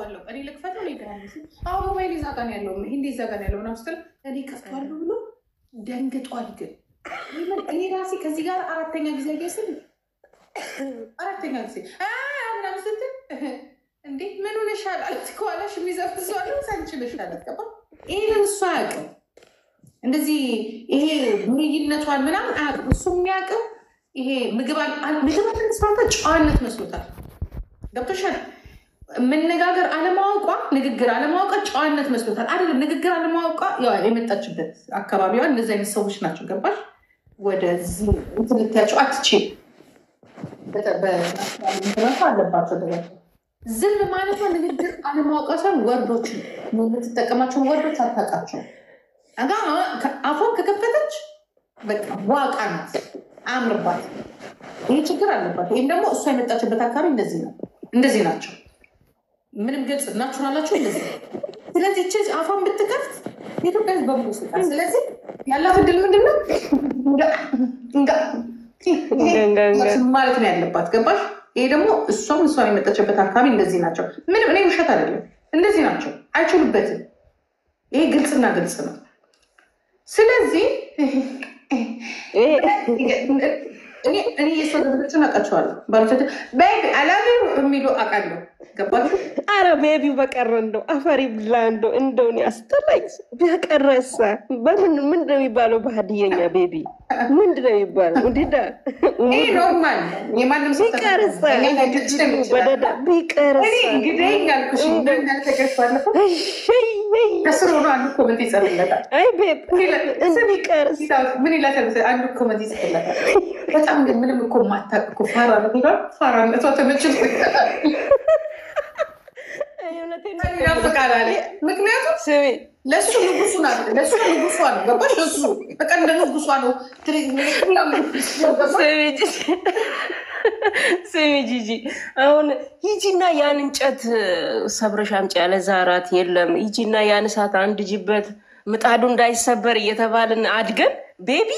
ከፍተዋለሁ እኔ ልክፈተው ነው ይገራል አሁን ሞባይል ይዛጋን ያለው ሂንዲ ይዛጋን ያለው ነው አስተል እኔ ከፍተዋለሁ ብሎ ደንግጧል ግን እኔ ራሴ ከዚህ ጋር አራተኛ ጊዜ ያገስል አራተኛ ጊዜ አና ምስት እንዴ ምን ሆነሻል አልተኳላሽ የሚዘፍዘዋል ሳንችልሻል አትቀባ ይሄ እሱ አያውቅም እንደዚህ ይሄ ሙሪይነቷን ምናምን አያውቅም እሱ የሚያውቅም ይሄ ምግባን ስማታ ጨዋነት መስሎታል ገብቶሻል መነጋገር አለማወቋ ንግግር አለማወቋ ጨዋነት መስሎታል አይደለም ንግግር አለማወቋ ያው የመጣችበት አካባቢዋ እንደዚህ አይነት ሰዎች ናቸው ገባሽ ወደዚህ እንትልታቸው አትቺ በናሽናል አለባቸው ደግሞ ዝም ማለት ንግግር አለማወቋ ሳይሆን ወርዶች ነው የምትጠቀማቸው ወርዶች አታውቃቸው አጋ አፏን ከከፈተች በቃ ዋቃ ናት አምርባት ይሄ ችግር አለባት ይሄም ደግሞ እሷ የመጣችበት አካባቢ እንደዚህ ናቸው ምንም ግልጽ ናቹራላቸው እንደዚህ ስለዚህ እቺ አፏን ብትከፍት የኢትዮጵያ በሙሉ ስልጣን ስለዚህ ያላት እድል ምንድነው ማለት ነው ያለባት ገባሽ ይሄ ደግሞ እሷ የመጣችበት አካባቢ እንደዚህ ናቸው ምንም እኔ ውሸት አይደለም እንደዚህ ናቸው አይችሉበትም ይሄ ግልጽና ግልጽ ነው ስለዚህ እኔ የሰው ዘመዶችን አውቃቸዋለሁ ባለቻቸው ቤቢ አላቢ የሚሉ አውቃለሁ ገባችሁ አረ ቤቢው በቀረ እንደው አፈሪ ብላ እንደው ያስጠላኝ ቢያቀረሳ ምንድን ነው የሚባለው በሀዲየኛ ቤቢ ምንድን ነው የሚባለው እንዲዳ ይሄ ኖርማል የማንም ሰው ቢቀርሳ በደዳ ቢቀርሳ እንግዲህ ያልኩሽ እንዳልተገፋለሁ ከስሩ ነው አንዱ ኮሜንት ይጽፍለታል አይ ቤብ ቢቀርሳ ምን ይላል አንዱ ኮሜንት ይጽፍለታል በጣም ግን ምንም እኮ ማታውቅ እኮ ፋራ ነው ይላል ፋራነቷ ተመችቶ ምክንያቱም ለእሱ ንጉሱ ናት ለእሱ ንጉሷ ነው ገባሽ እሱ በቃ እንደ ንጉሷ ነው ስሚ ጂጂ አሁን ሂጂና ያን እንጨት ሰብረሽ አምጪ ያለ ዛራት የለም ሂጂና ያን እሳት አንድጂበት ምጣዱ እንዳይሰበር እየተባልን አድገን ቤቢ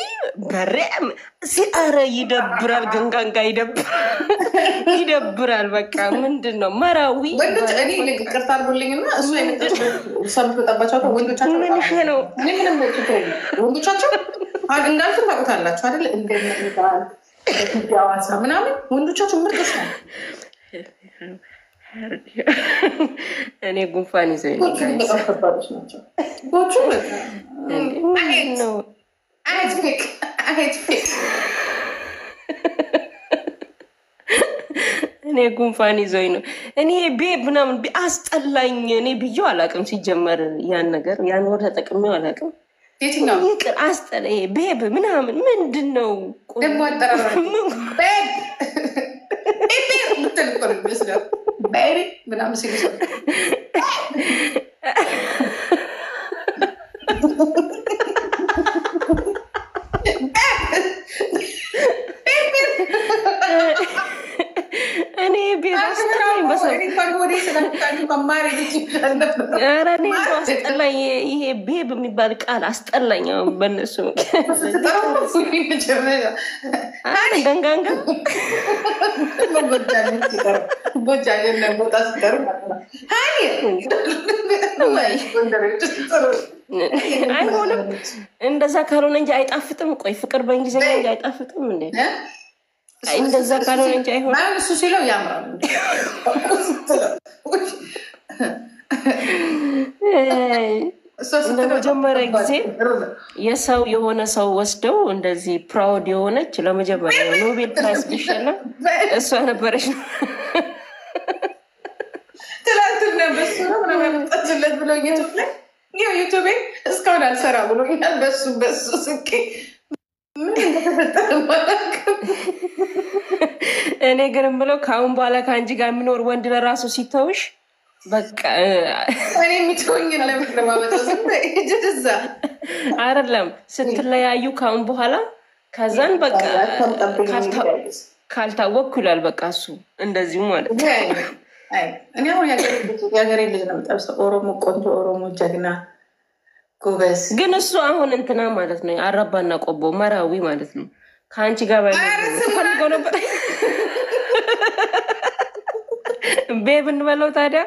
በረም ሲአረ ይደብራል ገንጋንጋ ይደብራል በቃ ምንድነው መራዊ ወንዶች እኔ ለቅርታ አድርጉልኝና እሱ አይመጣሽ ሰምቶ ተጣባቻው ወንዶቻቸው ነው እኔ ምንም ወንዶቻቸው እንዳልኩ ታውቁታላችሁ አይደል እንደሚባል ያዋሳ ምናምን ወንዶቻቸው ምርጥስ ነው እኔ ጉንፋን ይዘኝ ነው ቦቹ ነው እኔ ጉንፋን ይዘኝ ነው እኔ ቤብ ምናምን አስጠላኝ እኔ ብዬው አላውቅም ሲጀመር ያን ነገር ያን ወር ተጠቅሜው አላውቅም ይቅር አስጠላኝ ቤብ ምናምን ምንድነው ደግሞ አጠራራ ቤብ ምትልቆር ይመስላል ቤቢ ምናምን ሲሉ እኔ ቤብ አስጠላኝ አስጠላኝ ይሄ ቤብ የሚባል ቃል አስጠላኝ በእነሱ ገንጋንጋ አይሆንም እንደዛ ካልሆነ እንጂ አይጣፍጥም ቆይ ፍቅር በእንግሊዝኛ እንጂ አይጣፍጥም እንዴ እንደዛ ካልሆነ እንጂ አይሆንም እሱ ሲለው ያምራል ለመጀመሪያ ጊዜ የሰው የሆነ ሰው ወስደው እንደዚህ ፕራውድ የሆነች ለመጀመሪያ ኖቤል ፕራይስ ቢሸለም እሷ ነበረች ትላንትና በሱ ነው መጣችለት ብሎ ዩቱብ እስካሁን አልሰራ ብሎኛል በሱ ስቄ እኔ ግን ብለው ካሁን በኋላ ከአንቺ ጋር የሚኖር ወንድ ለራሱ ሲተውሽ በቃ እኔ የሚተውኝ ለማመጣው እጅትዛ አይደለም ስትለያዩ ካሁን በኋላ ከዛን በቃ ካልታወቅኩ ይላል በቃ እሱ እንደዚሁ ማለት ነው እኔ አሁን የሀገሬ ልጅ ነው የምጠብሰው ኦሮሞ ቆንጆ ኦሮሞ ጀግና ጎበዝ ግን እሱ አሁን እንትና ማለት ነው አረባና ቆቦ መራዊ ማለት ነው ከአንቺ ጋር ባይፈልገው ነበር ቤብ እንበለው ታዲያ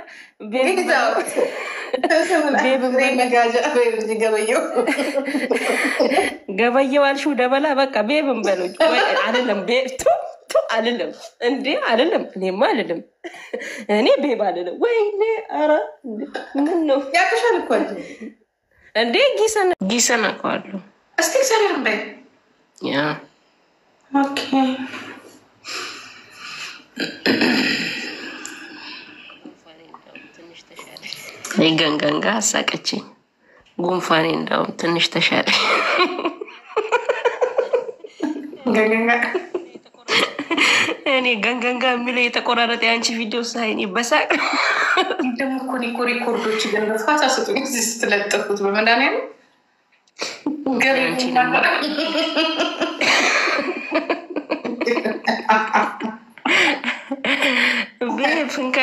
ገበየው አልሽው ደበላ በቃ ቤብ እንበለው አይደለም አልልም እንዴ አልልም እኔማ አልልም እኔ ቤብ አልልም ወይኔ ኧረ ምን ነው ያከሻል እኮ እንዴ ጊሰን አውቀዋለሁ እስቲ ሰሪም በይ ያ ኦኬ ገንገንጋ አሳቀችኝ ጉንፋኔ እንዳውም ትንሽ ተሻለ እኔ ገንገንጋ የሚለው የተቆራረጠ የአንቺ ቪዲዮ ሳይኔ በሳቅ ደግሞ እኮ ሪኮርዶች ግን በፋታ ስጡኝ ስትለጥፉት በመድኃኒዓለም ፍንካ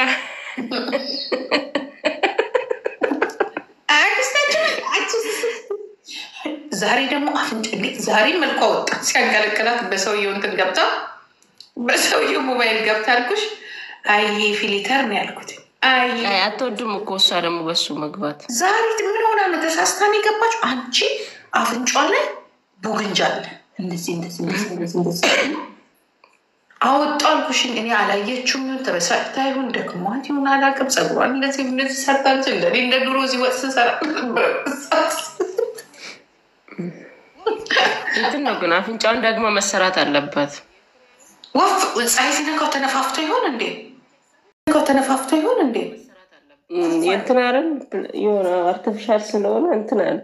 ዛሬ ደግሞ አፍንጭ ዛሬ መልኳ ወጣ ሲያንቀለቅላት በሰውየው እንትን ገብታ በሰውየው ሞባይል ገብታ አልኩሽ። አይ ፊሊተር ነው ያልኩት። አይ አትወድም እኮ እሷ ደግሞ በሱ መግባት። ዛሬ ምን ሆና ነው ተሳስታን የገባችው? አንቺ አፍንጫ ላይ ቡግንጅ አለ እንደዚህ አወጣ አልኩሽ። እኔ አላየችውም ተበሳጭታ ይሁን ደክሟት ይሁን አላውቅም። ፀጉሯን እንደዚህ ሰርታለች። እንደ ድሮ እዚህ ወጥ ስሰራ እንትን ነው ግን አፍንጫውን ደግሞ መሰራት አለበት። ወፍ ፀሐይ ሲነካው ተነፋፍቶ ይሆን እንዴ? እንትን አይደል የሆነ አርቲፊሻል ስለሆነ እንትን አለ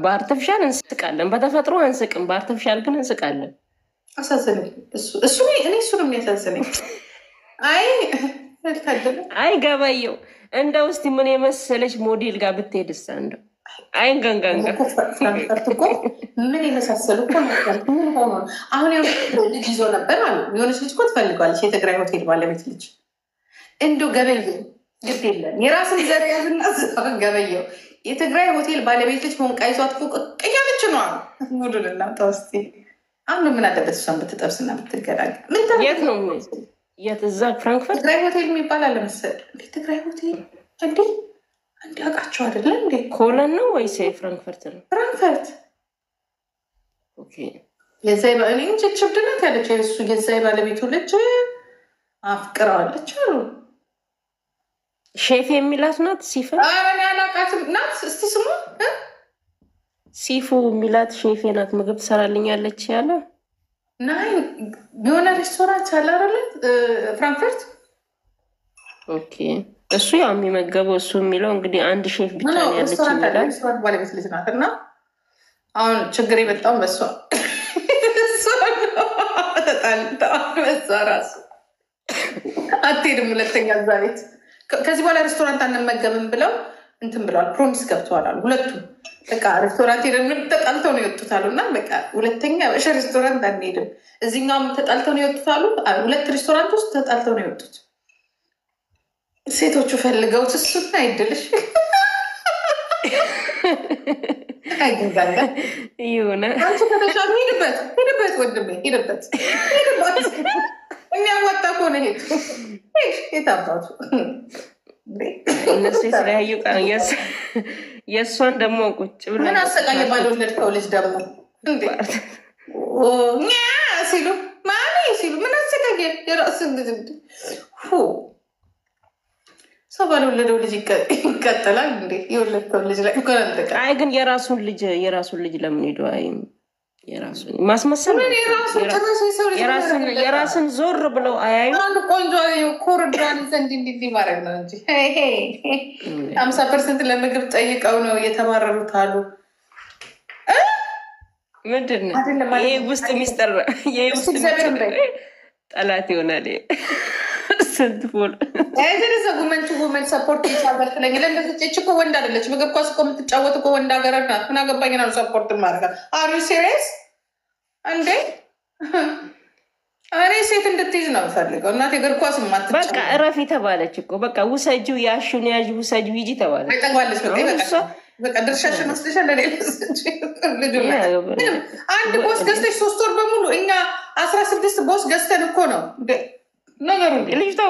በአርቲፊሻል እንስቃለን፣ በተፈጥሮ አንስቅም። በአርቲፊሻል ግን እንስቃለን። አሳዘነኝ እሱ እኔ እሱ ነው የሚያሳዝነኝ። አይ ገበየው እንደ ውስጥ ምን የመሰለች ሞዴል ጋር ብትሄድሳ እንደው አይን ገንጋንጋ ምን የመሳሰሉ እኮ ምን ሆኖ አሁን ልጅ ይዞ ነበር አሉ። የሆነች ልጅ እኮ ትፈልጓለች፣ የትግራይ ሆቴል ባለቤት ልጅ። እንደው ገበየው ግድ የለም የራስን ዘር ያዝና ገበየው የትግራይ ሆቴል ባለቤት ልጅ ሆንቃ ይዟት ፎቅ እያለች ነው አሉ። ሙሉን እናንተ ውስጥ አሁን ምን አለበት እሷን ብትጠብስና ብትገላገል። ምን የት ነው የት? እዛ ፍራንክፈርት ትግራይ ሆቴል የሚባል አለ መሰለኝ። እንዴ ትግራይ ሆቴል እንዴ አውቃቸው አይደለም እንዴ? ኮለን ነው ወይስ ፍራንክፈርት ነው? ፍራንክፈርት። ኦኬ የዛይ ባለ እንጂ ችብድነት ያለች እሱ የዛይ ባለቤቱ ልጅ አፍቅረዋለች አሉ። ሼፍ የሚላት ናት ሲፈ አረ አላውቃትም ናት። እስቲ ስሙ ሲፉ የሚላት ሼፍ ናት። ምግብ ትሰራልኛለች ያለ ናይ የሆነ ሬስቶራንት አለ አይደል ፍራንክፈርት። ኦኬ እሱ ያው የሚመገበው እሱ የሚለው እንግዲህ አንድ ሼፍ ብቻ ነው ያለች ይላል። ሬስቶራንት ባለቤት ልጅ ናት። እና አሁን ችግር የመጣው በሷ ተጣልታ በሷ ራሱ አትሄድም ሁለተኛ እዛ ቤት። ከዚህ በኋላ ሬስቶራንት አንመገብም ብለው እንትን ብለዋል። ፕሮሚስ ገብተዋል አሉ ሁለቱም። በቃ ሬስቶራንት ሄደን ተጣልተው ነው የወጡት አሉ። እና በቃ ሁለተኛ በሻ ሬስቶራንት አንሄድም፣ እዚህኛውም ተጣልተው ነው የወጡት አሉ። ሁለት ሬስቶራንት ውስጥ ተጣልተው ነው የወጡት። ሴቶቹ ፈልገውት እሱን አይድልሽ አይገዛለ ይሁን። አንቺ ከተሻለ ሄድበት ወንድሜ ሄድበት። የሚያዋጣ ከሆነ ሄድ የታባቱ እነሱ የተለያዩ የእሷን ደግሞ ቁጭ ብላ ምን አሰቃየ ባልወለድከው ልጅ ደግሞ ሲሉ ማሚ ሲሉ ምን አሰቃየ የራስን ልጅ ሰው ባልወለደው ልጅ ይቀጥላል እንዴ? የወለድከው ልጅ ላይ አይ ግን የራሱን ልጅ ለምን ሄዶ አይም የራሱን ማስመሰል የራስን ዞር ብለው አያዩ። አንድ ቆንጆ ኮርዳን ዘንድ እንዲህ ማድረግ ነው እንጂ 50% ለምግብ ጠይቀው ነው እየተባረሩት አሉ። ምንድን ነው ይሄ ውስጥ ሚስጥር ነው። ይሄ ውስጥ ጠላት ይሆናል። ስንት ፎል አይደረሰ ጉመን ሰፖርት ይቻላል ስለኝ ለእንደዚህ እኮ ወንድ አይደለች። ምግብ ኳስ እኮ የምትጫወት እኮ ወንድ ሀገር ናት። ምን አገባኝ ነው ሰፖርት ማድረግ። አር ዩ ሲሪየስ እንዴ? እኔ ሴት እንድትይዝ ነው የምፈልገው። እናቴ እግር ኳስ የማትጫወት በቃ እረፊ ተባለች እኮ በቃ ውሰጂው፣ ያሹን ያዥ ውሰጂው ሂጂ ተባለች። አይጠግባለች በቃ በቃ ድርሻሽን ወስደሻል። አንድ ቦስ ገዝተሽ 3 ወር በሙሉ እኛ 16 ቦስ ገዝተን እኮ ነው ነገሩ። ልጅቷ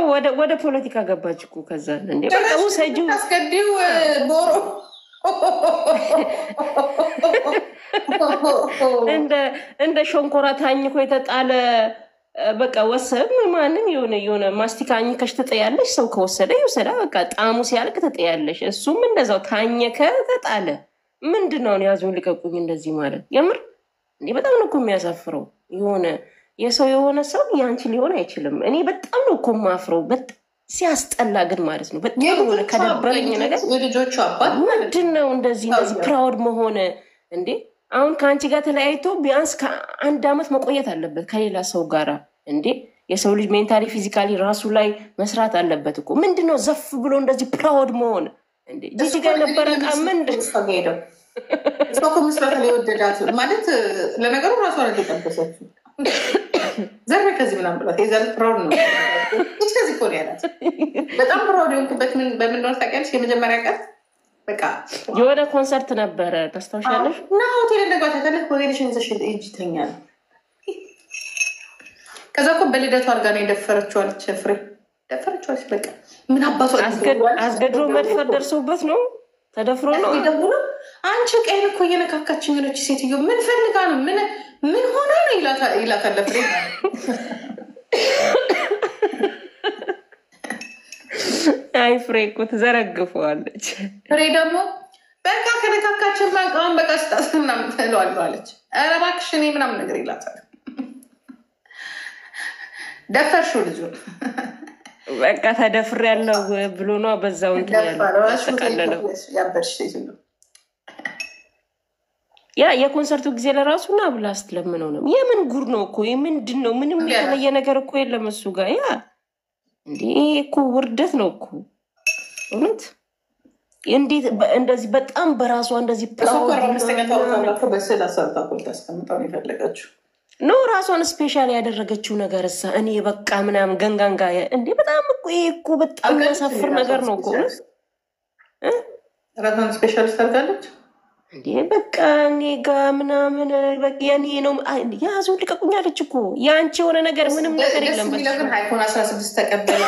ወደ ፖለቲካ ገባች እኮ። ከዛ እንዴ በቃ ውሰጂው አስገዲው ቦሮ እንደ ሸንኮራ ታኝኮ የተጣለ በቃ ወሰብ ማንም የሆነ ማስቲካኝ ከሽ ትጠያለሽ። ሰው ከወሰደ ይወሰዳ በቃ ጣሙ ሲያልቅ ትጠያለሽ። እሱም እንደዛው ታኘከ ተጣለ። ምንድነው ያዙን ልቀቁኝ እንደዚህ ማለት የምር እንዴ በጣም ነው እኮ የሚያሳፍረው። የሰው የሆነ ሰው ያንቺ ሊሆን አይችልም። እኔ በጣም ነው እኮ ማፍረው። በጣም ሲያስጠላ ግን ማለት ነው። በጣም ከደበረኝ ነገር የልጆቹ አባት ምንድነው እንደዚህ ፕራውድ መሆን እንዴ? አሁን ከአንቺ ጋር ተለያይቶ ቢያንስ ከ1 ዓመት መቆየት አለበት ከሌላ ሰው ጋራ እንዴ? የሰው ልጅ ሜንታሊ ፊዚካሊ ራሱ ላይ መስራት አለበት እኮ። ምንድነው ዘፍ ብሎ እንደዚህ ፕራውድ መሆን እንዴ? ጂጂ ጋር ነበረ ምንድነው እሷ እኮ መስራት ላይ ወደዳት ማለት ለነገሩ ራሷ ላይ ተጠበሰችው ዘርቤ ከዚህ ምናምን ብላት የዛሬ ፕራውድ ነው። ከዚህ እኮ ነው ያላት። በጣም ፕራውድ የሆንኩበት በምን እንደሆነ ታውቂያለሽ? የመጀመሪያ ቀን በቃ የሆነ ኮንሰርት ነበረ ታስታውሻለሽ? እና ሆቴል እንደጓታ ከለ ሆቴልሽን ይዘሽ ሂጂ ተኛል። ከዛ እኮ በልደቱ አድርጋ ነው የደፈረችው አለች ፍሬ። ደፈረችው በቃ ምን አባቷ አስገድሮ መድፈር ደርሶበት ነው ተደፍሮ ነው ይደውሉ። አንቺ ቀይን እኮ እየነካካችኝ ነች ሴትዮ። ምን ፈልጋ ነው ምን ሆነ ነው ይላታል ፍሬ። አይ ፍሬ እኮ ትዘረግፈዋለች። ፍሬ ደግሞ በቃ ከነካካችን ማንቃውን በቃ ስታስ ምናምን ትለዋለች አለች። ኧረ እባክሽ እኔ ምናምን ነገር ይላታል። ደፈርሽው ልጁ በቃ ተደፍሬያለሁ ብሎ ነው በዛው እንትን ያለው ያበርሽ ነው። ያ የኮንሰርቱ ጊዜ ለራሱና ብላ ስትለምነው ነው። የምን ጉር ነው እኮ ምንድነው? ምንም የተለየ ነገር እኮ የለም እሱ ጋር። ያ እንዴ እኮ ውርደት ነው እኮ እውነት። እንዴት እንደዚህ በጣም በራሷ እንደዚህ በስዕል አሰርታ ታስቀምጠው ነው የፈለገችው ነው ራሷን ስፔሻል ያደረገችው ነገር እሳ እኔ በቃ ምናምን ገንጋንጋ እንዴ በጣም እኮ ይሄ እኮ በጣም የሚያሳፍር ነገር ነው እኮ ራሷን ስፔሻል ታርጋለች እንዴ በቃ እኔ ጋ ምናምን በቃ የኔ ነው ያዙ ልቀቁኛለች እኮ ያንቺ የሆነ ነገር ምንም ነገር የለም። በቃ አይፎን 16 ተቀበላ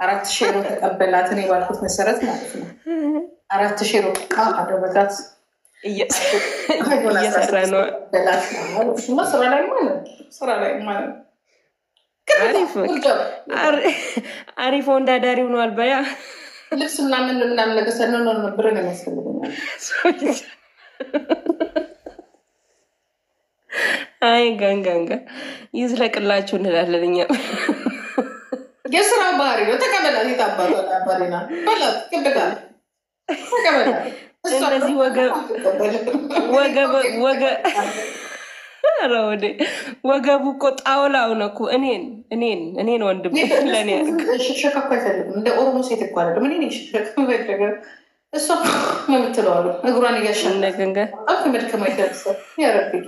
4000 ዩሮ ተቀበላት። እኔ ባልኩት መሰረት ማለት ነው 4000 ዩሮ አደረጋት። እየሰራ ነው ስራ ላይ ማለት አሪፍ ወንዳዳሪ ሆኗል። በያ ልብስ ምናምን ነገር ሰነው ብር ነው የሚያስፈልገኛል። አይ ጋንጋንጋ ይዝለቅላችሁ እንላለን እኛ። የስራ ባህሪ ነው። ተቀበላት የታባቷ ባህሪና በላት ቅብታል ተቀበላት። እንደዚህ ወገቡ እኮ ጣውላው ነው እኮ እኔን ወንድም ለኔ ሸካኩ አይፈልግም። እንደ ኦሮሞ ሴት እኮ አይደለም። እኔ ሸካኩ እሷ የምትለዋሉ እግሯን እያሻነገንገ መድከማ ይደርሰ ያረፍጌ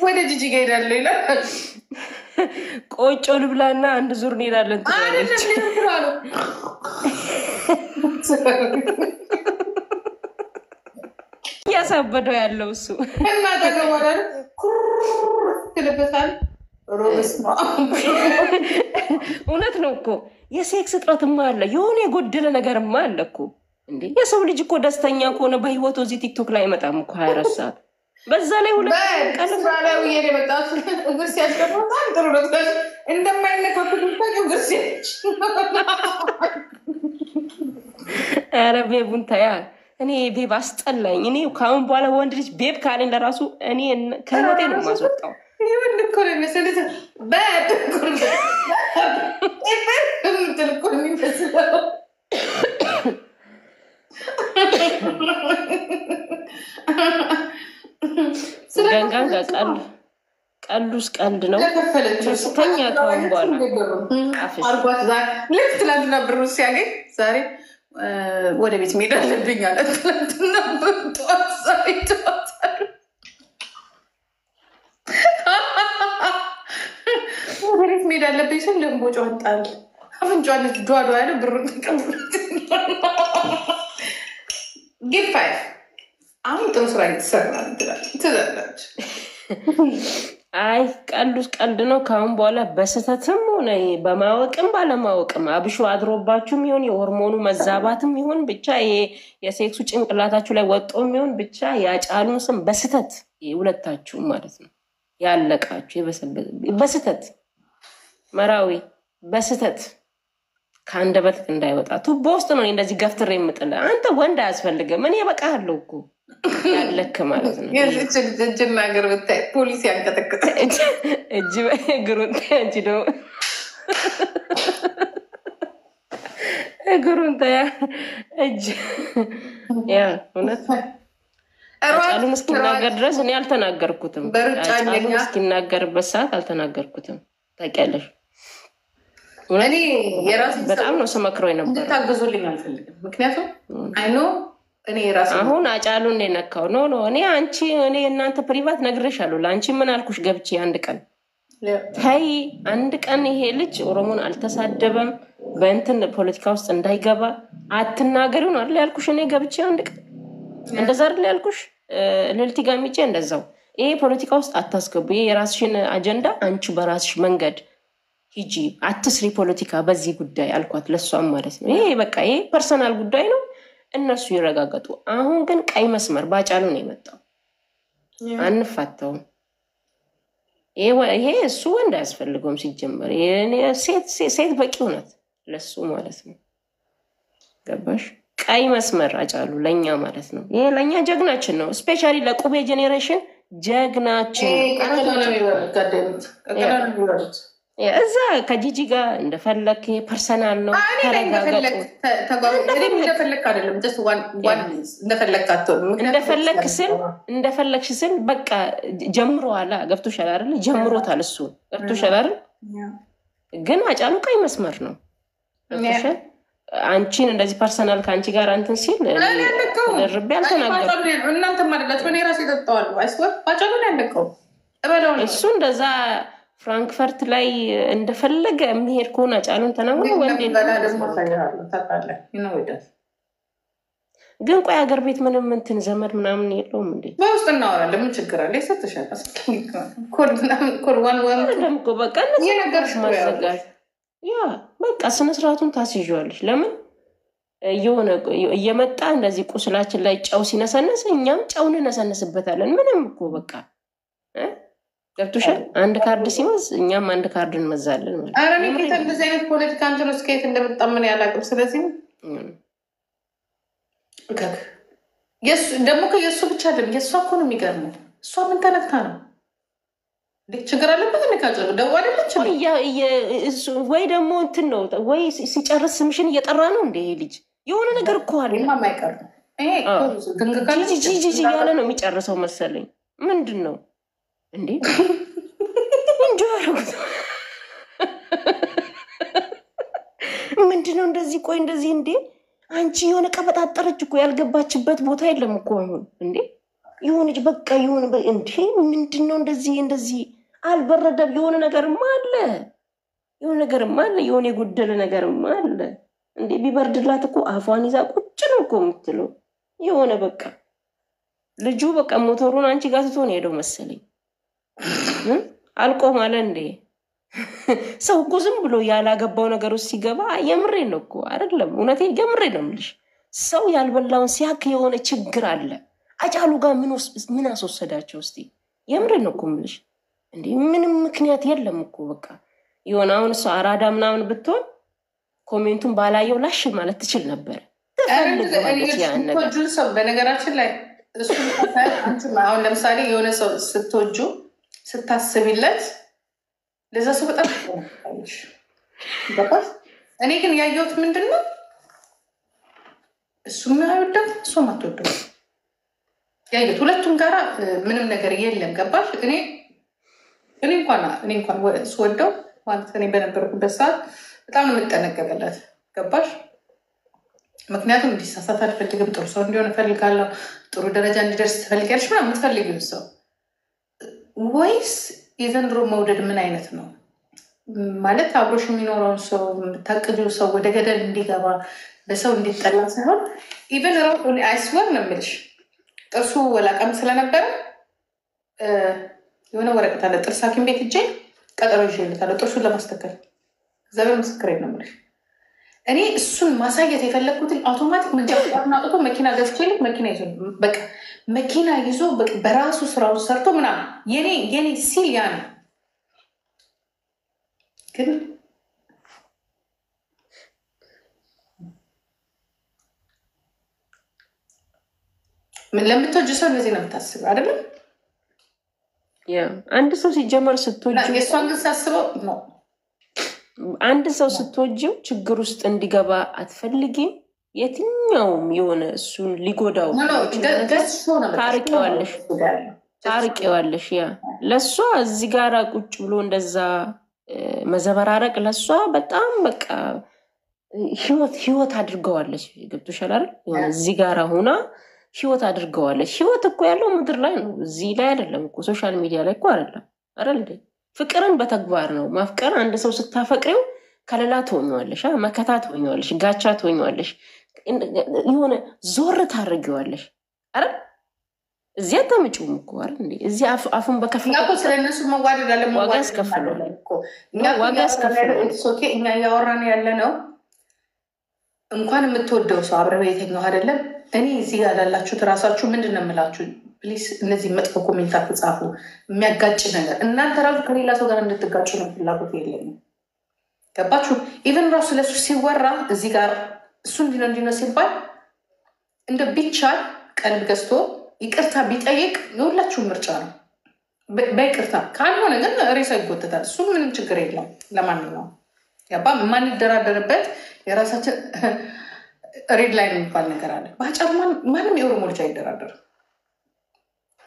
ወደ ጂጂ ጋ ሄዳለሁ ይላል። ቆጮ ልብላና አንድ ዙር እንሄዳለን ትላለች። እያሳበደው ያለው እሱ እና ተገባላል ትልበታል። ሮስ ነው እውነት ነው እኮ የሴክስ እጥረትማ አለ። የሆነ የጎደለ ነገርማ አለ እኮ እንዴ። የሰው ልጅ እኮ ደስተኛ ከሆነ በህይወቱ እዚህ ቲክቶክ ላይ አይመጣም እኮ 24 ሰዓት። በዛ ላይ ሁለት ቀን ላይ ወይኔ መጣች እግር ሲያስገባ ጥሩ ነው እንደማይነካኩት እግር ሲያች ኧረ ቤቡን ታያ እኔ ቤብ አስጠላኝ። እኔ ካሁን በኋላ ወንድ ልጅ ቤብ ካለኝ ለራሱ እኔ ከህይወቴ ነው የማስወጣው። ይሁን እኮ ነው መሰለኝ በትኩል ትልኩል የሚመስለው ገንጋንጋ ቀሉስ ቀልድ ነው። ደስተኛ ካሁን በኋላ አርጓት ልክ ትላንትና ብሩ ሲያገኝ ዛሬ ወደ ቤት መሄድ አለብኝ አለ። ትላንትና ጠዋት ዛሬ ጠዋት ወደ ቤት መሄድ አለብኝ ስል ለምቦጫ ወጣል። አፍንጫዋለች ዷዷ ያለ ብሩን ተቀብሎት ጊቭ 5 አሁን ጥሩ ስራ እየተሰራ ትላለች። አይ ቀልድ ነው። ከአሁን በኋላ በስተትም ሆነ በማወቅም ባለማወቅም አብሾ አድሮባችሁም ይሁን የሆርሞኑ መዛባትም ይሁን ብቻ ይሄ የሴክሱ ጭንቅላታችሁ ላይ ወጦም ይሁን ብቻ ያጫሉን ስም በስተት ሁለታችሁም ማለት ነው ያለቃችሁ በስተት መራዊ በስተት ከአንደበት እንዳይወጣ ቱቦ ውስጥ ነው እንደዚህ ገፍትሬ የምጥልህ። አንተ ወንድ አያስፈልግም። እኔ በቃለሁ እኮ ያለክ ማለት ነው። እጅና እግር ብታይ ፖሊስ ያንቀጠቅጥ እጅ እግሩን ታይ እንጂ ደግሞ እግሩን ታይ እጅ ያ እውነት አጫሉን እስኪናገር ድረስ እኔ አልተናገርኩትም። አጫሉን እስኪናገርበት ሰዓት አልተናገርኩትም። ታውቂያለሽ እኔ የራሴ በጣም ነው ስመክረው የነበረው። እንድታግዙልኝ አልፈልግም። ምክንያቱም አይኖ እኔ የራሴ አሁን አጫሉን ነካው ኖ እኔ አንቺ እኔ እናንተ ፕሪቫት ነግሬሻለሁ። ለአንቺ ምን አልኩሽ? ገብቼ አንድ ቀን ታይ አንድ ቀን ይሄ ልጅ ኦሮሞን አልተሳደበም በእንትን ፖለቲካ ውስጥ እንዳይገባ አትናገሪው ነው አይደል ያልኩሽ? እኔ ገብቼ አንድ ቀን እንደዛ አይደል ያልኩሽ? ልልቲ ጋሚቼ እንደዛው ይሄ ፖለቲካ ውስጥ አታስገቡ። ይሄ የራስሽን አጀንዳ አንቺ በራስሽ መንገድ ሂጂ፣ አትስሪ ፖለቲካ በዚህ ጉዳይ አልኳት። ለሷም ማለት ነው ይሄ በቃ ይሄ ፐርሰናል ጉዳይ ነው፣ እነሱ ይረጋገጡ። አሁን ግን ቀይ መስመር ባጫሉ ነው የመጣው። አንፋታውም። ይሄ እሱ ወንድ አያስፈልገውም ሲጀመር። ሴት በቂው ናት ለሱ ማለት ነው። ገባሽ? ቀይ መስመር አጫሉ ለኛ ማለት ነው። ይሄ ለኛ ጀግናችን ነው። ስፔሻሊ ለቁቤ ጄኔሬሽን ጀግናችን እዛ ከጂጂ ጋር እንደፈለክ ፐርሰናል ነው። እንደፈለክሽ ስል በቃ ጀምሮዋላ። ገብቶሻል አይደል? ጀምሮታል እሱ ገብቶሻል አይደል? ግን አጫሉ ቀይ መስመር ነው። ገብቶሻል? አንቺን እንደዚህ ፐርሰናል ከአንቺ ጋር አንተን ሲል ደርቤ አልተናገርኩም። እናንተ ማለላችሁ እኔ ራሴ ተጣጣዋለሁ። አይስወር አጫሉ ነው ያለቀው እሱ እንደዛ ፍራንክፈርት ላይ እንደፈለገ የሚሄድ ከሆነ አጫሉን ተናግሮ ወንዴ ግን ቆይ ሀገር ቤት ምንም እንትን ዘመድ ምናምን የለውም እንዴ? በውስጥ እናወራለን። ምን ችግር አለ? ይሰጥሻል። በቃ ማዘጋጅ ያ በቃ ስነስርዓቱን ታስይዣዋለሽ። ለምን የሆነ እየመጣ እንደዚህ ቁስላችን ላይ ጨው ሲነሰነስ እኛም ጨው እንነሰነስበታለን። ምንም እኮ በቃ ገብቶሻል? አንድ ካርድ ሲመዝ እኛም አንድ ካርድ እንመዛለን ማለት ነው። ኧረ እኔ ከየት እንደዚህ አይነት ፖለቲካ እንትን ውስጥ ከየት እንደመጣ ምን ያላቅም። ስለዚህ ደግሞ የእሱ ብቻ አይደለም የእሷ እኮ ነው የሚገርመው። እሷ ምን ተነክታ ነው? ችግር አለበት እንካጨሉ ደዋለች ወይ ደግሞ እንትን ነው ወይ ሲጨርስ ስምሽን እየጠራ ነው እንደ ይሄ ልጅ የሆነ ነገር እኮ አለ ማይቀር ጂጂ እያለ ነው የሚጨርሰው መሰለኝ። ምንድን ነው እንዴ እንጆ ያደረጉት ምንድነው? እንደዚህ ቆይ እንደዚህ እንዴ አንቺ የሆነ ቀበጣጠረች እኮ ያልገባችበት ቦታ የለም እኮ አሁን እንዴ የሆነች በቃ የሆነ እንዴ ምንድነው? እንደዚህ አልበረደም። የሆነ ነገርማ አለ የሆነ የጎደለ ነገርማ አለ እንዴ። ቢበርድላት እኮ አፏን ይዛ ቁጭ ነው እኮ የምትለው። የሆነ በቃ ልጁ በቃ ሞተሩን አንቺ ጋር ትቶ ነው ሄደው መሰለኝ። አልቆም አለ እንዴ። ሰው እኮ ዝም ብሎ ያላገባው ነገር ውስጥ ሲገባ የምሬ ነው እኮ አይደለም፣ እውነቴን የምሬ ነው የምልሽ። ሰው ያልበላውን ሲያክ የሆነ ችግር አለ። አጫሉ ጋር ምን አስወሰዳቸው እስቲ? የምሬ ነው እኮ የምልሽ እንዴ። ምንም ምክንያት የለም እኮ በቃ የሆነ አሁን እሷ አራዳ ምናምን ብትሆን ኮሜንቱን ባላየው ላሽ ማለት ትችል ነበር። ሰው በነገራችን ላይ አሁን ለምሳሌ የሆነ ሰው ስትወጁ ስታስቢለት ለዛ ሰው በጣም ገባሽ? እኔ ግን ያየሁት ምንድን ነው እሱም አይወዳት እሷም አትወደው ያየሁት ሁለቱም ጋራ ምንም ነገር የለም። ገባሽ? እኔ እንኳን ስወደው ማለት እኔ በነበርኩበት ሰዓት በጣም ነው የምጠነቀቅለት። ገባሽ? ምክንያቱም እንዲሳሳት አልፈልግም። ጥሩ ሰው እንዲሆን እፈልጋለሁ። ጥሩ ደረጃ እንዲደርስ ትፈልጊያለሽ ምናምን የምትፈልጊው ሰው ወይስ የዘንድሮ መውደድ ምን አይነት ነው? ማለት አብሮሽ የሚኖረውን ሰው የምታቅጂው ሰው ወደ ገደል እንዲገባ በሰው እንዲጠላ ሳይሆን ኢቨን አይስወር ነው የምልሽ ጥርሱ ወላቀም ስለነበረ የሆነ ወረቀት አለ ጥርስ ሐኪም ቤት እጄ ቀጠሮ ይዤለታለሁ ጥርሱን ለማስተከል እግዚአብሔር ምስክሬ ነው የምልሽ። እኔ እሱን ማሳየት የፈለግኩትን አውቶማቲክ መንጃ ፈቃዱን አውጥቶ መኪና ገዝቼልኝ መኪና ይዞ በቃ መኪና ይዞ በራሱ ስራውን ሰርቶ ምናምን የኔ ሲል ያ ነው። ግን ለምትወጂ ሰው እንደዚህ ነው የምታስበው አይደለም? አንድ ሰው ሲጀመር ስትወጂ የእሷን ግን ሳስበው ነው አንድ ሰው ስትወጂው ችግር ውስጥ እንዲገባ አትፈልጊም። የትኛውም የሆነ እሱን ሊጎዳው ታርቂዋለሽ። ያ ለእሷ እዚህ ጋር ቁጭ ብሎ እንደዛ መዘበራረቅ ለእሷ በጣም በቃ ህይወት አድርገዋለች። ገብቶሻል አይደል? የሆነ እዚህ ጋር ሆና ህይወት አድርገዋለች። ህይወት እኮ ያለው ምድር ላይ ነው፣ እዚህ ላይ አይደለም እኮ ሶሻል ሚዲያ ላይ እኮ አይደለም አይደል እንዴ? ፍቅርን በተግባር ነው ማፍቀር። አንድ ሰው ስታፈቅሪው ከለላ ትሆኛለሽ፣ መከታ ትሆኛለሽ፣ ጋቻ ትሆኛለሽ፣ የሆነ ዞር ታደርጊዋለሽ አይደል? እዚያ አታመጪውም እኮ አይደል እንዴ? እዚህ አፉን በከፍታ ስለነሱ መዋደድ አለ ዋጋ ያስከፍላል። እኛ እያወራን ያለ ነው እንኳን የምትወደው ሰው አብረው የተኛው አይደለም። እኔ እዚህ ጋር ላላችሁት እራሳችሁ ምንድን ነው የምላችሁ? ፕሊስ እነዚህ መጥፎ ኮሜንት አትጻፉ። የሚያጋጭ ነገር እናንተ ራሱ ከሌላ ሰው ጋር እንድትጋጩ ነው ፍላጎት የለኝም። ገባችሁ? ኢቨን ራሱ ለሱ ሲወራ እዚህ ጋር እሱ እንዲነው ሲባል እንደ ቢቻል ቀልብ ገዝቶ ይቅርታ ቢጠይቅ የሁላችሁም ምርጫ ነው። በይቅርታ ካልሆነ ግን ሬሳ ይጎተታል። እሱ ምንም ችግር የለም። ለማንኛውም ያባ የማንደራደርበት የራሳችን ሬድ ላይን የሚባል ነገር አለ። በአጫር ማንም የኦሮሞ ልጅ አይደራደርም።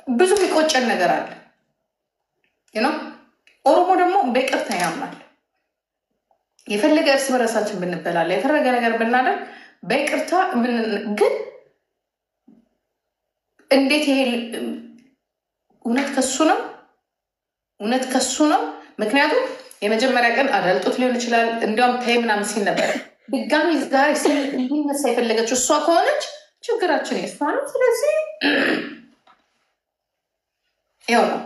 ብዙ የሚቆጨን ነገር አለ ነው። ኦሮሞ ደግሞ በይቅርታ ያምናል። የፈለገ እርስ በራሳችን ብንበላለ የፈለገ ነገር ብናደርግ በይቅርታ ግን እንዴት ይሄ እውነት ከሱ ነው። ምክንያቱም የመጀመሪያ ቀን አዳልጦት ሊሆን ይችላል። እንዲያውም ታይ ምናምን ሲል ነበር። ድጋሚ ዛሬ እንዲነሳ የፈለገችው እሷ ከሆነች ችግራችን የእሷ ነው። ስለዚህ ይኸው ነው።